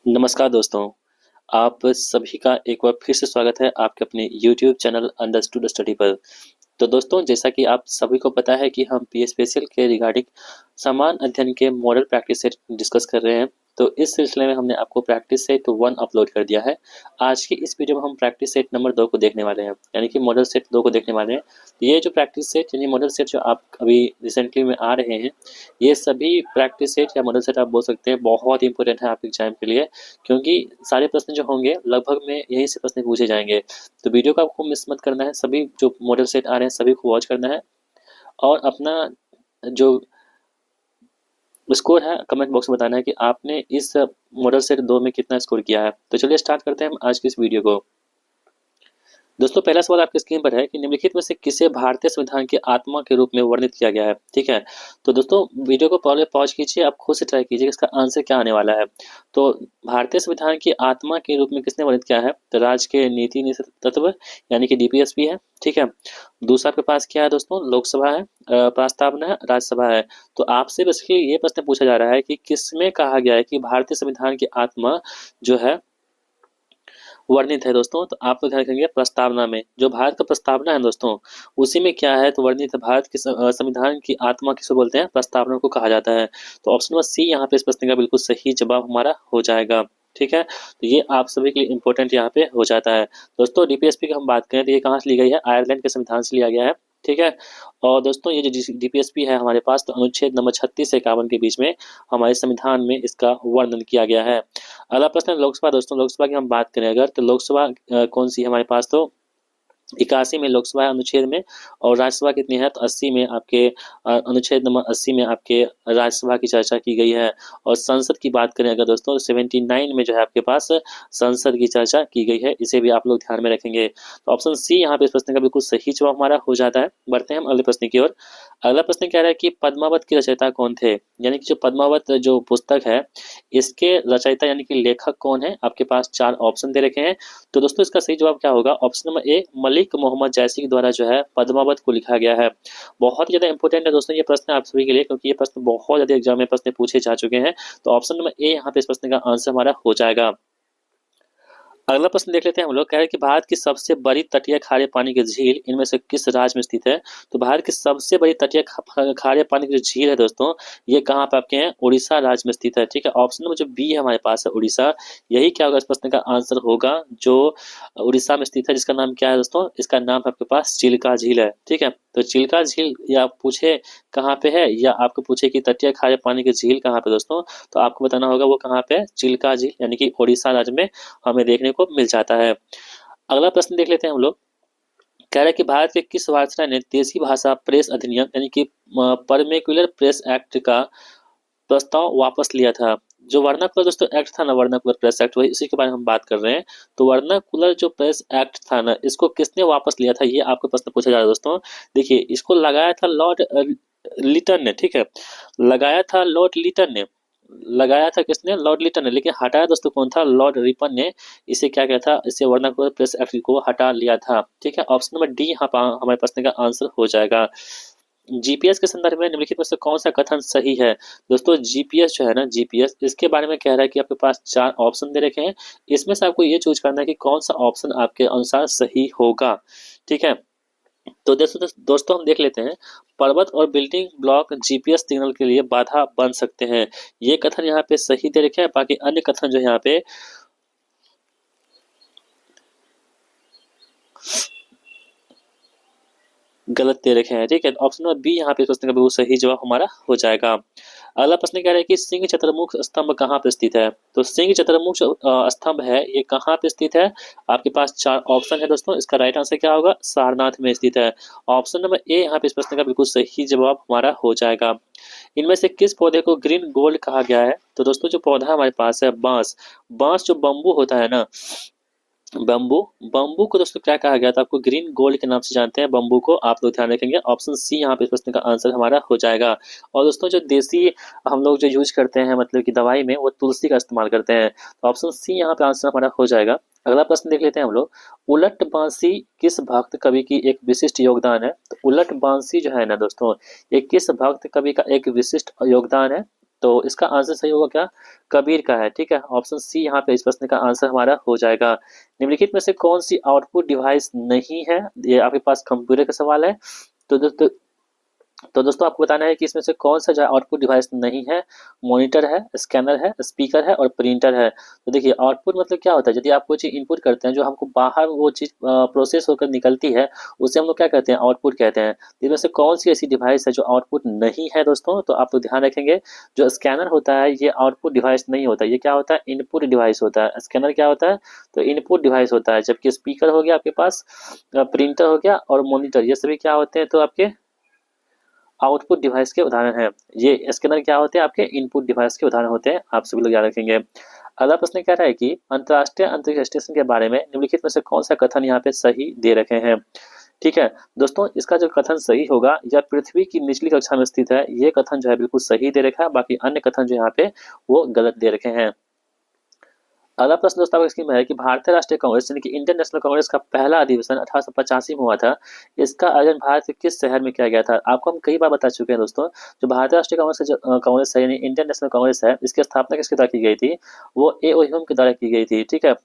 नमस्कार दोस्तों, आप सभी का एक बार फिर से स्वागत है आपके अपने यूट्यूब चैनल अंडरस्टूड स्टडी पर। तो दोस्तों, जैसा कि आप सभी को पता है कि हम पीएसपीएसएल के रिगार्डिंग समान अध्ययन के मॉडल प्रैक्टिस सेट डिस्कस कर रहे हैं। तो इस सिलसिले में हमने आपको प्रैक्टिस सेट 1 अपलोड कर दिया है। आज की इस वीडियो में हम प्रैक्टिस सेट नंबर 2 को देखने वाले हैं, यानी कि मॉडल सेट 2 को देखने वाले हैं। तो ये जो प्रैक्टिस सेट यानी मॉडल सेट जो आप अभी रिसेंटली में आ रहे हैं, ये सभी प्रैक्टिस सेट या मॉडल सेट आप बोल सकते हैं बहुत इंपॉर्टेंट है आपके एग्जाम के लिए, क्योंकि सारे प्रश्न जो होंगे लगभग में यहीं से प्रश्न पूछे जाएंगे। तो वीडियो को आपको मिस मत करना है, सभी जो मॉडल सेट आ रहे हैं सभी को वॉच करना है और अपना जो स्कोर है कमेंट बॉक्स में बताना है कि आपने इस मॉडल सेट 2 में कितना स्कोर किया है। तो चलिए स्टार्ट करते हैं हम आज की इस वीडियो को। दोस्तों, पहला सवाल आपकी स्क्रीन पर है कि निम्नलिखित में से किसे भारतीय संविधान की आत्मा के रूप में वर्णित किया गया है। ठीक है, तो दोस्तों वीडियो को पहले पॉज कीजिए, आप खुद से ट्राई कीजिए इसका आंसर क्या आने वाला है। तो भारतीय संविधान की आत्मा के रूप में किसने वर्णित किया है, तो राज्य के नीति तत्व यानी कि डीपीएसपी है। ठीक है, दूसरा आपके पास क्या है दोस्तों, लोकसभा है, प्रस्तावना है, राज्यसभा है। तो आपसे बेसिकली ये प्रश्न पूछा जा रहा है कि किसमें कहा गया है कि भारतीय संविधान की आत्मा जो है वर्णित है दोस्तों। तो आप लोग ध्यान रखेंगे प्रस्तावना में, जो भारत का प्रस्तावना है दोस्तों उसी में क्या है, तो वर्णित है भारत के संविधान की आत्मा किसको बोलते हैं, प्रस्तावना को कहा जाता है। तो ऑप्शन नंबर सी यहाँ पे इस प्रश्न का बिल्कुल सही जवाब हमारा हो जाएगा। ठीक है, तो ये आप सभी के लिए इंपॉर्टेंट यहाँ पे हो जाता है। दोस्तों डीपीएसपी की हम बात करें तो ये कहाँ से ली गई है, आयरलैंड के संविधान से लिया गया है। ठीक है, और दोस्तों ये जो डीपीएसपी है हमारे पास, तो अनुच्छेद नंबर 36 से 51 के बीच में हमारे संविधान में इसका वर्णन किया गया है। अगला प्रश्न है लोकसभा। दोस्तों लोकसभा की हम बात करें अगर, तो लोकसभा कौन सी है हमारे पास, तो 81 में लोकसभा अनुच्छेद में, और राज्यसभा कितनी है, तो 80 में आपके अनुच्छेद नंबर 80 में आपके राज्यसभा की चर्चा की गई है। और संसद की बात करें अगर दोस्तों, 79 में जो है आपके पास संसद की चर्चा की गई है। इसे भी आप लोग ध्यान में रखेंगे। तो ऑप्शन सी यहाँ पे इस प्रश्न का बिल्कुल सही जवाब हमारा हो जाता है। बढ़ते हैं हम अगले प्रश्न की ओर। अगला प्रश्न कह रहा है कि पद्मावत के रचयिता कौन थे, यानी कि जो पद्मावत जो पुस्तक है इसके रचयिता यानी कि लेखक कौन है। आपके पास 4 ऑप्शन दे रखे हैं। तो दोस्तों इसका सही जवाब क्या होगा, option number A, Malik Muhammad Jayasi के द्वारा जो है पद्मावत को लिखा गया है। बहुत ही ज्यादा इंपॉर्टेंट है दोस्तों ये प्रश्न आप सभी के लिए, क्योंकि ये प्रश्न बहुत ज्यादा एग्जाम में प्रश्न पूछे जा चुके हैं। तो ऑप्शन नंबर ए यहाँ पे इस प्रश्न का आंसर हमारा हो जाएगा। अगला प्रश्न देख लेते हैं हम लोग। कह रहे हैं कि भारत की सबसे बड़ी तटीय खारे पानी की झील इनमें से किस राज्य में स्थित है। तो भारत की सबसे बड़ी तटीय खारे पानी की जो झील है दोस्तों, ये कहाँ पे आपके हैं, उड़ीसा राज्य में स्थित है। ठीक है, ऑप्शन नंबर जो बी है हमारे पास है उड़ीसा, यही क्या होगा इस प्रश्न का आंसर होगा, जो उड़ीसा में स्थित है, जिसका नाम क्या है दोस्तों, इसका नाम आपके पास चिल्का झील है। ठीक है, तो चिल्का झील या पूछे कहाँ पे है, या आपको पूछे कि तटीय खारे पानी की झील कहाँ पे दोस्तों, तो आपको बताना होगा वो कहाँ पे है, चिल्का झील यानी कि उड़ीसा राज्य में हमें देखने को मिल जाता है। अगला प्रश्न देख लेते हैं हम लोग। कह रहे हैं कि भारत के किस वायसराय ने देसी भाषा प्रेस अधिनियम यानी कि परमेक्युलर प्रेस एक्ट का प्रस्ताव वापस लिया था। जो वर्नाकुलर दोस्तों एक्ट था ना, वर्नाकुलर प्रेस एक्ट, वही उसी के बारे में हम बात कर रहे हैं। तो वर्नाकुलर जो प्रेस एक्ट था ना, इसको किसने वापस लिया था, ये आपको प्रश्न पूछा जा रहा है दोस्तों। देखिए, इसको लगाया था लॉर्ड लिटन ने। ठीक है, लगाया था लॉर्ड लिटन ने, लगाया था किसने, लॉर्ड लिटन ने, लेकिन हटाया दोस्तों कौन था, लॉर्ड रिपन ने। इसे क्या किया था, इसे वर्नाकुलर प्रेस एक्ट को हटा लिया था। ठीक है, ऑप्शन नंबर डी यहाँ पर हमारे प्रश्न का आंसर हो जाएगा। जीपीएस के संदर्भ में निम्नलिखित में से कौन सा कथन सही है। दोस्तों जीपीएस जो है ना, जीपीएस इसके बारे में कह रहा है कि आपके पास 4 ऑप्शन दे रखे हैं, इसमें से आपको ये चूज करना है कि कौन सा ऑप्शन आपके अनुसार सही होगा। ठीक है, तो दोस्तों हम देख लेते हैं। पर्वत और बिल्डिंग ब्लॉक जीपीएस सिग्नल के लिए बाधा बन सकते हैं, ये कथन यहाँ पे सही दे रखे हैं। बाकी अन्य कथन जो यहाँ पे गलत दे रखे हैं। ठीक है, ऑप्शन नंबर बी यहाँ पे प्रश्न का बिल्कुल सही जवाब हमारा हो जाएगा। अगला प्रश्न कह रहा है कि सिंह चतुर्मुख स्तंभ कहाँ पे स्थित है। तो सिंह चतुर्मुख जो स्तंभ है ये कहाँ पे स्थित है, आपके पास 4 ऑप्शन है दोस्तों। इसका राइट आंसर क्या होगा, सारनाथ में स्थित है। ऑप्शन नंबर ए यहाँ पे इस प्रश्न का बिल्कुल सही जवाब हमारा हो जाएगा। इनमें से किस पौधे को ग्रीन गोल्ड कहा गया है। तो दोस्तों जो पौधा हमारे पास है बांस, बांस जो बम्बू होता है ना, बम्बू, बम्बू को दोस्तों क्या कहा गया था, आपको ग्रीन गोल्ड के नाम से जानते हैं बम्बू को, आप लोग ध्यान रखेंगे। ऑप्शन सी यहाँ पे इस प्रश्न का आंसर हमारा हो जाएगा। और दोस्तों जो देसी हम लोग जो यूज करते हैं मतलब कि दवाई में, वो तुलसी का इस्तेमाल करते हैं। तो ऑप्शन सी यहाँ पे आंसर हमारा हो जाएगा। अगला प्रश्न देख लेते हैं हम लोग। उलट बांसी किस भक्त कवि की एक विशिष्ट योगदान है। तो उलट बांसी जो है ना दोस्तों, ये किस भक्त कवि का एक विशिष्ट योगदान है। तो इसका आंसर सही होगा क्या, कबीर का है। ठीक है, ऑप्शन सी यहाँ पे इस प्रश्न का आंसर हमारा हो जाएगा। निम्नलिखित में से कौन सी आउटपुट डिवाइस नहीं है, ये आपके पास कंप्यूटर का सवाल है। तो दोस्तों आपको बताना है कि इसमें से कौन सा जो है आउटपुट डिवाइस नहीं है। मॉनिटर है, स्कैनर है, स्पीकर है और प्रिंटर है। तो देखिए आउटपुट मतलब क्या होता है, यदि आप कोई चीज़ इनपुट करते हैं जो हमको बाहर वो चीज़ प्रोसेस होकर निकलती है, उसे हम लोग क्या कहते हैं, आउटपुट कहते हैं। इसमें से कौन सी ऐसी डिवाइस है जो आउटपुट नहीं है दोस्तों, तो आप लोग ध्यान रखेंगे। जो स्कैनर होता है ये आउटपुट डिवाइस नहीं होता, ये क्या होता है, इनपुट डिवाइस होता है। स्कैनर क्या होता है, तो इनपुट डिवाइस होता है। जबकि स्पीकर हो गया आपके पास, प्रिंटर हो गया और मॉनिटर, ये सभी क्या होते हैं, तो आपके आउटपुट डिवाइस के उदाहरण हैं। ये स्कैनर क्या होते हैं, आपके इनपुट डिवाइस के उदाहरण होते हैं। आप सभी लोग याद रखेंगे। अगला प्रश्न कह रहा है कि अंतर्राष्ट्रीय अंतरिक्ष स्टेशन के बारे में निम्नलिखित में से कौन सा कथन यहाँ पे सही दे रखे हैं। ठीक है दोस्तों, इसका जो कथन सही होगा, यह पृथ्वी की निचली कक्षा में स्थित है, ये कथन जो है बिल्कुल सही दे रखा है। बाकी अन्य कथन जो यहाँ पे वो गलत दे रखे हैं। अगला प्रश्न दोस्तों आपकी स्क्रीन में है कि भारतीय राष्ट्रीय कांग्रेस यानी कि इंडियन नेशनल कांग्रेस का पहला अधिवेशन 1885 में हुआ था। इसका आयोजन भारत के किस शहर में किया गया था। आपको हम कई बार बता चुके हैं दोस्तों, जो भारतीय राष्ट्रीय कांग्रेस है, जो कांग्रेस है यानी इंडियन नेशनल कांग्रेस है, इसकी स्थापना किसके द्वारा की गई थी, वो ए ओ ह्यूम के द्वारा की गई थी। ठीक है,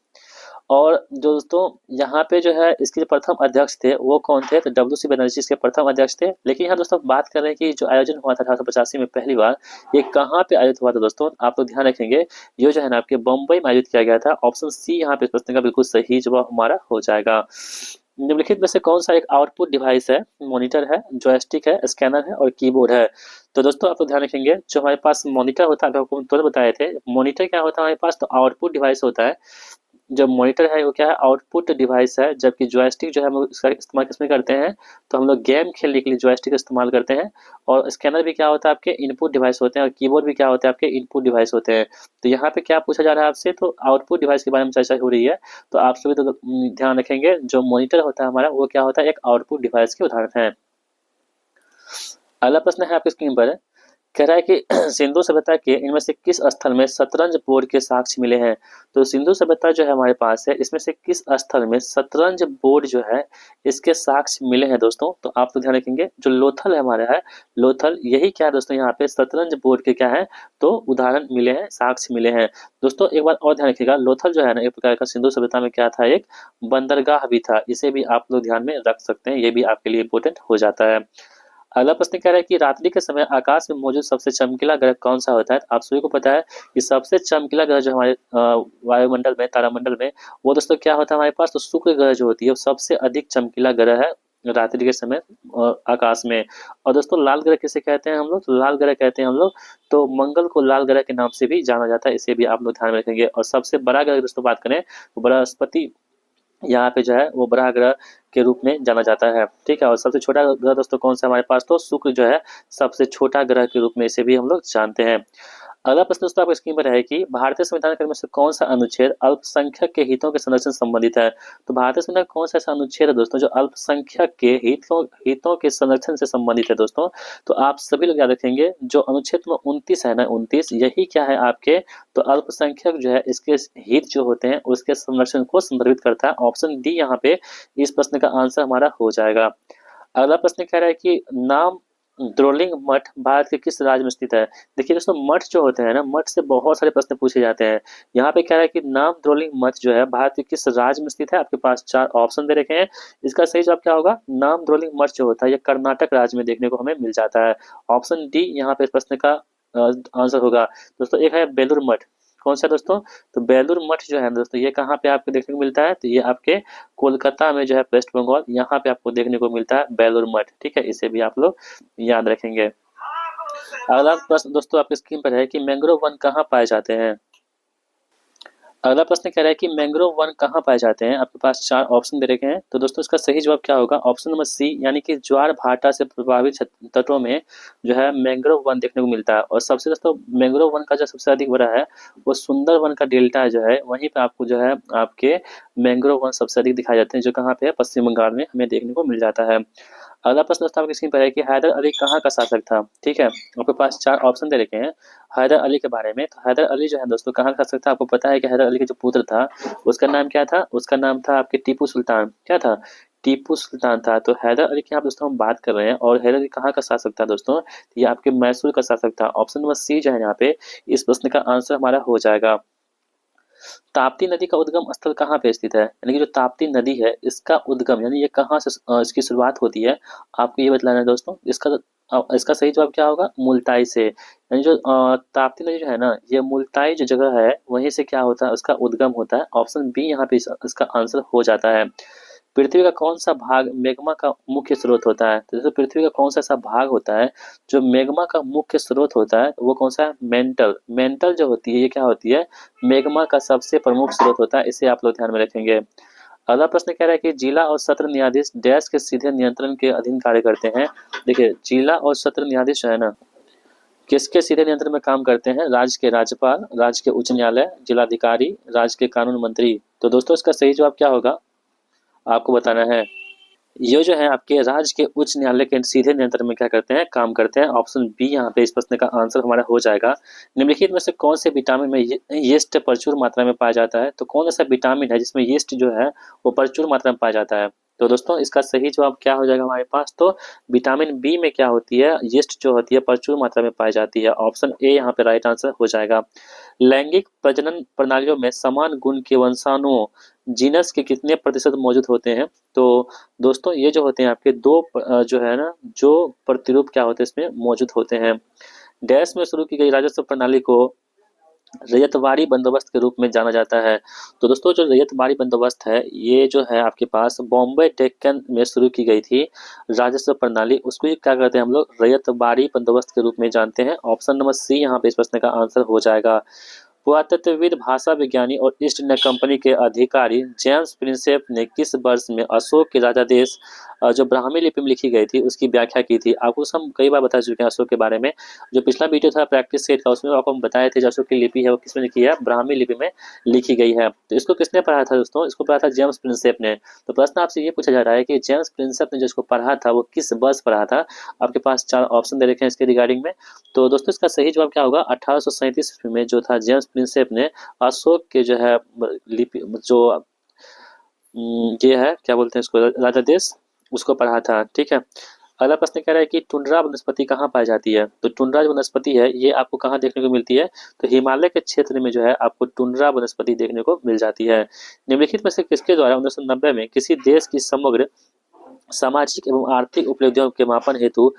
और जो दोस्तों यहाँ पे जो है इसके जो प्रथम अध्यक्ष थे वो कौन थे, तो डब्ल्यू सी बनर्जी इसके प्रथम अध्यक्ष थे। लेकिन यहाँ दोस्तों बात कर रहे हैं कि जो आयोजन हुआ था 1885 में पहली बार, ये कहाँ पे आयोजित हुआ था दोस्तों, आप लोग ध्यान रखेंगे। ये जो है ना आपके बम्बई में आयोजित किया गया था। ऑप्शन सी यहाँ पे इस प्रश्न का बिल्कुल सही जवाब हमारा हो जाएगा। निम्नलिखित में से कौन सा एक आउटपुट डिवाइस है, मॉनिटर है, जॉयस्टिक है, स्कैनर है और कीबोर्ड है। तो दोस्तों आप लोग ध्यान रखेंगे, जो हमारे पास मॉनिटर होता है, आपको तुरंत बताए थे, मॉनिटर क्या होता है हमारे पास, तो आउटपुट डिवाइस होता है। जो मॉनिटर है वो क्या है, आउटपुट डिवाइस है। जबकि जॉयस्टिक जो है हम लोग इसका इस्तेमाल किसमें करते हैं, तो हम लोग गेम खेलने के लिए जॉयस्टिक का इस्तेमाल करते हैं। और स्कैनर भी क्या होता है, आपके इनपुट डिवाइस होते हैं। और कीबोर्ड भी क्या होते हैं, आपके इनपुट डिवाइस होते हैं। तो यहाँ पे क्या पूछा जा रहा है आपसे, तो आउटपुट डिवाइस के बारे में चर्चा हो रही है। तो आप सभी तो ध्यान रखेंगे, जो मॉनिटर होता है हमारा वो क्या होता है, एक आउटपुट डिवाइस के उदाहरण है। अगला प्रश्न है आपकी स्क्रीन पर, कह रहा है कि सिंधु सभ्यता के इनमें से किस स्थल में शतरंज बोर्ड के साक्ष्य मिले हैं। तो सिंधु सभ्यता जो है हमारे पास है, इसमें से किस स्थल में शतरंज बोर्ड जो है इसके साक्ष्य मिले हैं दोस्तों, तो आप तो ध्यान रखेंगे। जो लोथल है हमारा है, लोथल, यही क्या है दोस्तों, यहाँ पे शतरंज बोर्ड के क्या है, तो उदाहरण मिले हैं, साक्ष्य मिले हैं। दोस्तों एक बात और ध्यान रखिएगा, लोथल जो है ना एक प्रकार का सिंधु सभ्यता में क्या था, एक बंदरगाह भी था। इसे भी आप लोग ध्यान में रख सकते हैं, ये भी आपके लिए इंपॉर्टेंट हो जाता है। अगला प्रश्न कह रहा है कि रात्रि के समय आकाश में मौजूद सबसे चमकीला ग्रह कौन सा होता है। आप सभी को पता है कि सबसे चमकीला ग्रह जो हमारे वायुमंडल में, तारामंडल में, वो दोस्तों क्या होता है हमारे पास, तो शुक्र ग्रह जो होती है वो सबसे अधिक चमकीला ग्रह है रात्रि के समय आकाश में। और दोस्तों लाल ग्रह किसे कहते हैं हम लोग, तो लाल ग्रह कहते हैं हम लोग, तो मंगल को लाल ग्रह के नाम से भी जाना जाता है। इसे भी आप लोग ध्यान में रखेंगे। और सबसे बड़ा ग्रह दोस्तों बात करें तो बृहस्पति यहाँ पे जो है वो बड़ा ग्रह के रूप में जाना जाता है। ठीक है, और सबसे छोटा ग्रह दोस्तों कौन सा हमारे पास, तो शुक्र जो है सबसे छोटा ग्रह के रूप में इसे भी हम लोग जानते हैं। अगला प्रश्न दोस्तों आपकी स्क्रीन पर है कि भारतीय संविधान के में से कौन सा अनुच्छेद अल्पसंख्यक के हितों के संरक्षण से संबंधित है। तो भारतीय संविधान कौन सा ऐसा अनुच्छेद है दोस्तों जो अल्पसंख्यक के हितों के संरक्षण से संबंधित है दोस्तों, तो आप सभी लोग याद रखेंगे। जो अनुच्छेद में 29 है ना, 29, यही क्या है आपके, तो अल्पसंख्यक जो है इसके हित जो होते हैं उसके संरक्षण को संदर्भित करता है। ऑप्शन डी यहाँ पे इस प्रश्न का आंसर हमारा हो जाएगा। अगला प्रश्न कह रहा है कि नाम द्रोलिंग मठ भारत के किस राज्य में स्थित है। देखिए दोस्तों मठ जो होते हैं ना, मठ से बहुत सारे प्रश्न पूछे जाते हैं। यहाँ पे कह रहा है कि नाम द्रोलिंग मठ जो है भारत के किस राज्य में स्थित है। आपके पास 4 ऑप्शन दे रखे हैं। इसका सही जवाब क्या होगा, नाम द्रोलिंग मठ जो होता है ये कर्नाटक राज्य में देखने को हमें मिल जाता है। ऑप्शन डी यहाँ पे इस प्रश्न का आंसर होगा। दोस्तों एक है बेलूर मठ, कौन सा दोस्तों, तो बेलूर मठ जो है दोस्तों ये कहाँ पे आपको देखने को मिलता है, तो ये आपके कोलकाता में जो है, वेस्ट बंगाल, यहाँ पे आपको देखने को मिलता है बेलूर मठ। ठीक है, इसे भी आप लोग याद रखेंगे। अगला प्रश्न दोस्तों आपकी स्क्रीन पर है कि मैंग्रोव वन कहाँ पाए जाते हैं। अगला प्रश्न कह रहा है कि मैंग्रोव वन कहाँ पाए जाते हैं। आपके पास 4 ऑप्शन दे रखे हैं। तो दोस्तों इसका सही जवाब क्या होगा, ऑप्शन नंबर सी, यानी कि ज्वार भाटा से प्रभावित तटों में जो है मैंग्रोव वन देखने को मिलता है। और सबसे दोस्तों मैंग्रोव वन का जो सबसे अधिक बड़ा है वो सुंदर वन का डेल्टा जो है, वहीं पे आपको जो है आपके मैंग्रोव वन सबसे अधिक दिखाए जाते हैं, जो कहाँ पे है, पश्चिम बंगाल में हमें देखने को मिल जाता है। अगला प्रश्न दोस्तों आपकी स्क्रीन पर है कि हैदर अली कहाँ का शासक था। ठीक है, आपके पास 4 ऑप्शन दे रखे हैं हैदर अली के बारे में। तो हैदर अली जो है दोस्तों कहाँ का शासक था, आपको पता है कि हैदर अली का जो पुत्र था उसका नाम क्या था, उसका नाम था आपके टीपू सुल्तान। क्या था, टीपू सुल्तान था। तो हैदर अली की यहाँ दोस्तों हम बात कर रहे हैं, और हैदर अली कहाँ का शासक था दोस्तों? ये आपके मैसूर का शासक था। ऑप्शन नंबर सी जो है यहाँ पे इस प्रश्न का आंसर हमारा हो जाएगा। ताप्ती नदी का उद्गम स्थल कहाँ पे स्थित है? यानी कि जो ताप्ती नदी है इसका उद्गम यानी ये कहाँ से इसकी शुरुआत होती है, आपको ये बतलाना है दोस्तों। इसका सही जवाब क्या होगा? मुल्ताई से। यानी जो ताप्ती नदी जो है ना, ये मुल्ताई जो जगह है वहीं से क्या होता है, उसका उद्गम होता है। ऑप्शन बी यहाँ पे इसका आंसर हो जाता है। पृथ्वी का कौन सा भाग मैग्मा का मुख्य स्रोत होता है? तो दोस्तों पृथ्वी का कौन सा ऐसा भाग होता है जो मैग्मा का मुख्य स्रोत होता है, वो कौन सा है? मेंटल। मेंटल जो होती है ये क्या होती है? मैग्मा का सबसे प्रमुख स्रोत होता है। इसे आप लोग ध्यान में रखेंगे। अगला प्रश्न कह रहा है कि जिला और सत्र न्यायाधीश डैश के सीधे नियंत्रण के अधीन कार्य करते हैं। देखिए जिला और सत्र न्यायाधीश जो है ना, किसके सीधे नियंत्रण में काम करते हैं? राज्य के राज्यपाल, राज्य के उच्च न्यायालय, जिलाधिकारी, राज्य के कानून मंत्री। तो दोस्तों इसका सही जवाब क्या होगा, आपको बताना है। ये जो है आपके राज्य के उच्च न्यायालय के सीधे नियंत्रण में क्या करते हैं, काम करते हैं। ऑप्शन बी यहाँ पे इस प्रश्न का आंसर हमारा हो जाएगा। निम्नलिखित में से कौन से विटामिन में यीस्ट प्रचुर मात्रा में पाया जाता है? तो कौन ऐसा विटामिन है जिसमें यीस्ट जो है वो प्रचुर मात्रा में पाया जाता है? तो दोस्तों इसका सही जवाब क्या हो जाएगा हमारे पास? तो विटामिन बी में क्या होती है, यीस्ट जो होती है प्रचुर मात्रा में पाई जाती है। ऑप्शन ए यहाँ पे राइट आंसर हो जाएगा। लैंगिक प्रजनन प्रणालियों में समान गुण के वंशाणुओं जीनस के कितने प्रतिशत मौजूद होते हैं? तो दोस्तों ये जो होते हैं आपके दो जो है ना, जो प्रतिरूप क्या होते हैं इसमें मौजूद होते हैं। डैश में शुरू की गई राजस्व प्रणाली को रैयतवाड़ी बंदोबस्त के रूप में जाना जाता है। तो दोस्तों जो रैयतवाड़ी बंदोबस्त है ये जो है आपके पास बॉम्बे डेक्कन में शुरू की गई थी राजस्व प्रणाली, उसको क्या कहते हैं हम लोग? रैयतवाड़ी बंदोबस्त के रूप में जानते हैं। ऑप्शन नंबर सी यहाँ पे इस प्रश्न का आंसर हो जाएगा। पुरातत्वविद, भाषा विज्ञानी और ईस्ट इंडिया कंपनी के अधिकारी जेम्स प्रिंसेप ने किस वर्ष में अशोक के राजादेश जो ब्राह्मी लिपि में लिखी गई थी उसकी व्याख्या की थी? आपको हम कई बार बता चुके हैं अशोक के बारे में। जो पिछला वीडियो था प्रैक्टिस सेट का उसमें आपको हम बताए थे जो अशोक की लिपि है वो किसमें लिखी है? ब्राह्मी लिपि में लिखी गई है। तो इसको किसने पढ़ा था दोस्तों? इसको पढ़ा था जेम्स प्रिंसेप ने। तो प्रश्न आपसे ये पूछा जा रहा है कि जेम्स प्रिंसेप ने जो इसको पढ़ा था वो किस वर्ष पढ़ा था? आपके पास 4 ऑप्शन दे रखे हैं इसके रिगार्डिंग में। तो दोस्तों इसका सही जवाब क्या होगा? 1837 ईस्वी में जो था जेम्स प्रिंसेप ने अशोक के जो है लिपि जो ये है क्या बोलते हैं इसको, राजा देश, उसको पढ़ा था। ठीक है। अगला प्रश्न कह रहा है कि टुंड्रा वनस्पति कहाँ पाई जाती है? तो टुंड्रा जो वनस्पति है ये आपको कहाँ देखने को मिलती है? तो हिमालय के क्षेत्र में जो है आपको टुंड्रा वनस्पति देखने को मिल जाती है। निम्नलिखित में से किसके द्वारा 1990 में किसी देश की समग्र सामाजिक एवं आर्थिक उपलब्धियों के मापन हेतु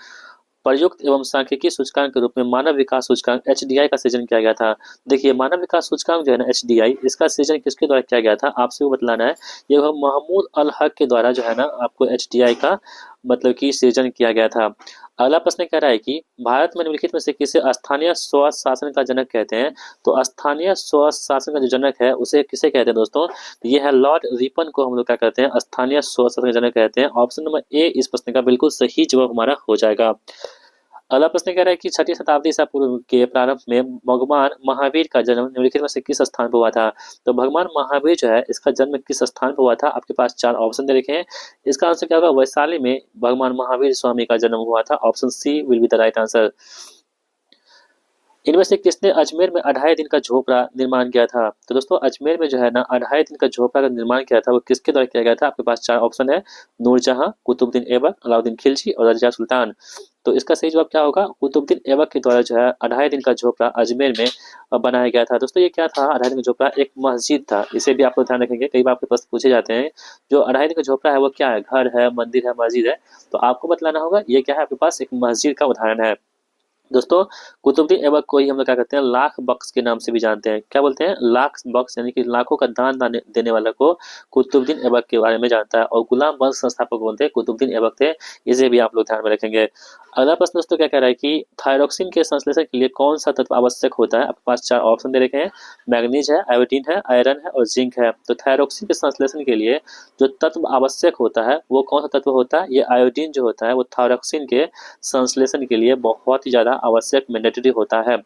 प्रयुक्त एवं सांख्यिकी सूचकांक के रूप में मानव विकास सूचकांक एचडीआई का सृजन किया गया था? देखिए मानव विकास सूचकांक जो है ना एचडीआई, इसका सृजन किसके द्वारा किया गया था आपसे वो बतलाना है। ये महमूद अल हक के द्वारा जो है ना आपको एचडीआई का मतलब कि सृजन किया गया था। अगला प्रश्न कह रहा है कि भारत में निम्नलिखित में से किसे स्थानीय स्व शासन का जनक कहते हैं? तो स्थानीय स्व शासन का जो जनक है उसे किसे कहते हैं दोस्तों? तो ये है लॉर्ड रिपन को हम लोग क्या कहते हैं? स्थानीय स्व शासन का जनक कहते हैं। ऑप्शन नंबर ए इस प्रश्न का बिल्कुल सही जवाब हमारा हो जाएगा। अगला प्रश्न कह रहा है कि 6ठी शताब्दी ईसा पूर्व के प्रारंभ में भगवान महावीर का जन्म निम्नलिखित में से किस स्थान पर हुआ था? तो भगवान महावीर जो है इसका जन्म किस स्थान पर हुआ था? आपके पास 4 ऑप्शन दे रखे हैं। इसका आंसर क्या होगा? वैशाली में भगवान महावीर स्वामी का जन्म हुआ था। Option C will be the right answer. इनमें से किसने अजमेर में 2.5 दिन का झोपड़ा निर्माण किया था? तो दोस्तों अजमेर में जो है ना 2.5 दिन का झोपड़ा का निर्माण किया था वो किसके द्वारा किया गया था? आपके पास 4 ऑप्शन है। नूरजहां, कुतुबुद्दीन ऐबक, अलाउद्दीन खिलजी और रजिया सुल्तान। तो इसका सही जवाब क्या होगा? कुतुबुद्दीन ऐबक के द्वारा जो है 2.5 दिन का झोपड़ा अजमेर में बनाया गया था। दोस्तों ये क्या था? 2.5 दिन का झोपड़ा एक मस्जिद था। इसे भी आप लोग ध्यान रखेंगे, कई बार आपके प्रश्न पूछे जाते हैं। जो 2.5 दिन का झोपड़ा है वो क्या है? घर है, मंदिर है, मस्जिद है? तो आपको बतलाना होगा ये क्या है, आपके पास एक मस्जिद का उदाहरण है। दोस्तों कुतुबुद्दीन ऐबक को ही हम लोग क्या कहते हैं? लाख बख्श के नाम से भी जानते हैं। क्या बोलते हैं? लाख बख्श, यानी कि लाखों का दान देने वाला को कुतुबुद्दीन ऐबक के बारे में जानता है। और गुलाम वंश संस्थापक बोलते हैं कुतुबुद्दीन ऐबक थे। इसे भी आप लोग ध्यान में रखेंगे। अगला प्रश्न दोस्तों क्या कह रहा है कि थायरोक्सिन के संश्लेषण के लिए कौन सा तत्व आवश्यक होता है? आपके पास 4 ऑप्शन दे रखे हैं। मैग्नीज है, आयोडीन है, आयरन है और जिंक है। तो थायरोक्सिन के संश्लेषण के लिए जो तत्व आवश्यक होता है वो कौन सा तत्व होता है? ये आयोडीन जो होता है वो थायरोक्सिन के संश्लेषण के लिए बहुत ही ज्यादा आवश्यक मैंडेटरी होता है।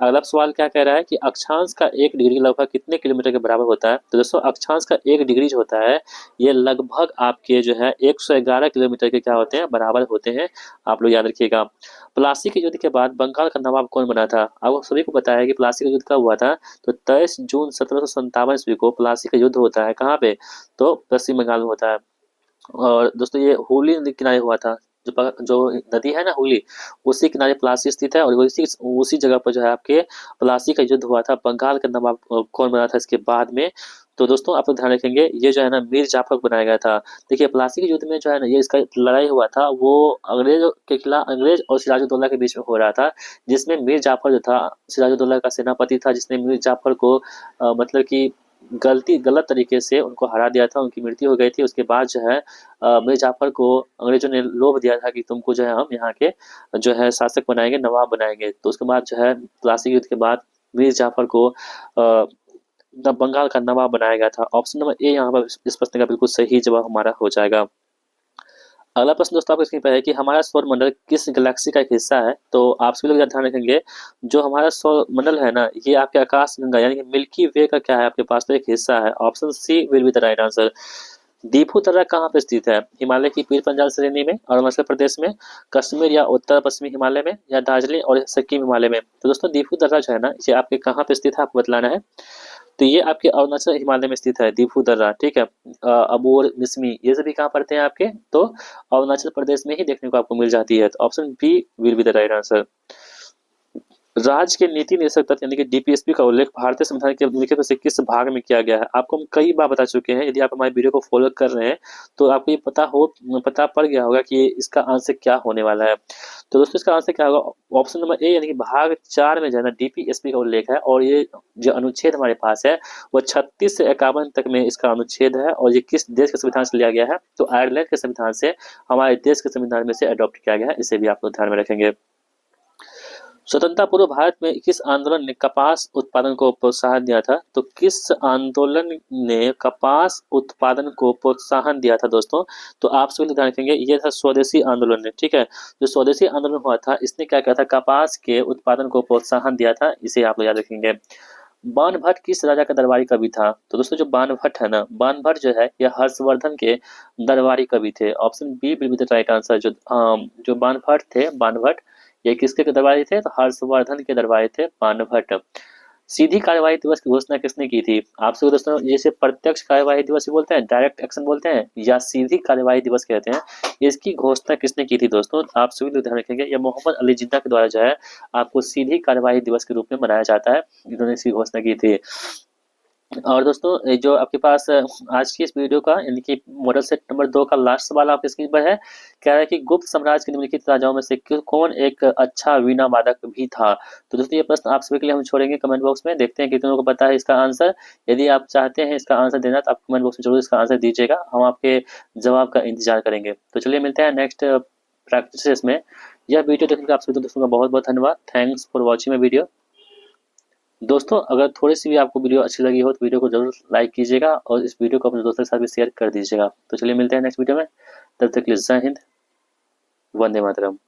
अगला सवाल क्या कह रहा है कि अक्षांश का 1 डिग्री लगभग कितने किलोमीटर के बराबर होता है? तो दोस्तों अक्षांश का 1 डिग्री जो होता है ये लगभग आपके जो है 111 किलोमीटर के क्या होते हैं? बराबर होते हैं। आप लोग याद रखिएगा। प्लासी के युद्ध के बाद बंगाल का नवाब कौन बना था? आपको सभी को पता है कि प्लासी का युद्ध कब हुआ था? तो 23 जून 1757 ईस्वी को प्लासी का युद्ध होता है। कहाँ पे? तो पश्चिम बंगाल में होता है। और दोस्तों ये हुगली नदी के किनारे हुआ था। जो नदी है ना हुगली, उसी किनारे प्लासी स्थित है, और उसी उसी जगह पर जो है आपके प्लासी का युद्ध हुआ था। बंगाल का नवाब कौन बना था इसके बाद में, तो दोस्तों आप लोग ध्यान रखेंगे, ये जो है ना मीर जाफर को बनाया गया था। देखिए प्लासी के युद्ध में जो है ना ये इसका लड़ाई हुआ था, वो अंग्रेज के खिलाफ, अंग्रेज और सिराजुद्दौला के बीच में हो रहा था, जिसमें मीर जाफर जो था सिराजुद्दौला का सेनापति था, जिसने मीर जाफर को मतलब कि गलत तरीके से उनको हरा दिया था, उनकी मृत्यु हो गई थी। उसके बाद जो है मीर जाफर को अंग्रेजों ने लोभ दिया था कि तुमको जो है हम यहाँ के जो है शासक बनाएंगे, नवाब बनाएंगे। तो उसके बाद जो है प्लासी युद्ध के बाद मीर जाफर को बंगाल का नवाब बनाया गया था। ऑप्शन नंबर ए यहाँ पर इस प्रश्न का बिल्कुल सही जवाब हमारा हो जाएगा। अगला प्रश्न दोस्तों आपके स्क्रीन पर है कि हमारा सौर मंडल किस गैलेक्सी का एक हिस्सा है। तो आप सभी लोग ध्यान रखेंगे, जो हमारा सौर मंडल है ना, ये आपके आकाश गंगा यानी कि मिल्की वे का क्या है आपके पास, तो एक हिस्सा है। Option C will be the right answer. दीपू तर्रा कहाँ पे स्थित है? हिमालय की पीर पंजाल श्रेणी में, अरुणाचल प्रदेश में, कश्मीर या उत्तर पश्चिमी हिमालय में, या दार्जिलिंग और सिक्किम हिमालय में। तो दोस्तों दीपू तर्रा जो है ना, ये आपके कहाँ पे स्थित है आपको बतलाना है। तो ये आपके अरुणाचल हिमालय में स्थित है दीपू दर्रा, ठीक है। अबोर मिसमी ये सभी कहाँ पड़ते हैं आपके, तो अरुणाचल प्रदेश में ही देखने को आपको मिल जाती है। तो option B will be the right answer. राज्य के नीति निदेशक तत्व यानी कि डीपीएसपी का उल्लेख भारतीय संविधान के निम्नलिखित में से किस भाग में किया गया है? आपको हम कई बार बता चुके हैं, यदि आप हमारे वीडियो को फॉलो कर रहे हैं तो आपको ये पता पड़ गया होगा कि इसका आंसर क्या होने वाला है। तो दोस्तों इसका आंसर क्या होगा, ऑप्शन नंबर ए यानी कि भाग 4 में जो है ना डीपीएसपी का उल्लेख है, और ये जो अनुच्छेद हमारे पास है वो 36 से 51 तक में इसका अनुच्छेद है। और ये किस देश के संविधान से लिया गया है, तो आयरलैंड के संविधान से हमारे देश के संविधान में से अडॉप्ट किया गया है। इसे भी आप लोग ध्यान में रखेंगे। स्वतंत्रता पूर्व भारत में किस आंदोलन ने कपास उत्पादन को प्रोत्साहन दिया था? तो किस आंदोलन ने कपास उत्पादन को प्रोत्साहन दिया था दोस्तों? तो आप सभी लोग ध्यान रखेंगे, ये था स्वदेशी आंदोलन ने, ठीक है। जो स्वदेशी आंदोलन हुआ था, इसने क्या किया था, कपास के उत्पादन को प्रोत्साहन दिया था। इसे आप लोग याद रखेंगे। बाणभट्ट किस राजा का दरबारी कवि था? तो दोस्तों जो बाणभट्ट है ना, बाणभट्ट जो है ये हर्षवर्धन के दरबारी कवि थे। Option B will be the right answer. जो बाणभट्ट थे, बाणभट्ट ये किसके दरबारी थे, तो हर्षवर्धन के दरबारी थे बाणभट्ट। सीधी कार्यवाही दिवस की घोषणा किसने की थी? आपसे दोस्तों जैसे प्रत्यक्ष कार्यवाही दिवस भी बोलते हैं, डायरेक्ट एक्शन बोलते हैं, या सीधी कार्यवाही दिवस कहते हैं, इसकी घोषणा किसने की थी दोस्तों? आप सभी लोग ध्यान रखेंगे, यह मोहम्मद अली जिन्ना के द्वारा जो है आपको सीधी कार्यवाही दिवस के रूप में मनाया जाता है। इन्होंने इसकी घोषणा की थी। और दोस्तों जो आपके पास आज की इस वीडियो का यानी कि मॉडल सेट नंबर 2 का लास्ट सवाल आपके स्क्रीन पर है। कह रहा है कि गुप्त साम्राज्य के निम्नलिखित राजाओं में से कौन एक अच्छा वीणा वादक भी था? तो दोस्तों ये प्रश्न आप सभी के लिए हम छोड़ेंगे कमेंट बॉक्स में, देखते हैं कितनों को पता है इसका आंसर। यदि आप चाहते हैं इसका आंसर देना तो आप कमेंट बॉक्स में जरूर इसका आंसर दीजिएगा, हम आपके जवाब का इंतजार करेंगे। तो चलिए मिलते हैं नेक्स्ट प्रैक्टिस में। यह वीडियो देखने का आप सभी दोस्तों का बहुत बहुत धन्यवाद। Thanks for watching my video. दोस्तों अगर थोड़ी सी भी आपको वीडियो अच्छी लगी हो तो वीडियो को जरूर लाइक कीजिएगा, और इस वीडियो को अपने दोस्तों के साथ भी शेयर कर दीजिएगा। तो चलिए मिलते हैं नेक्स्ट वीडियो में, तब तक के लिए जय हिंद, वंदे मातरम।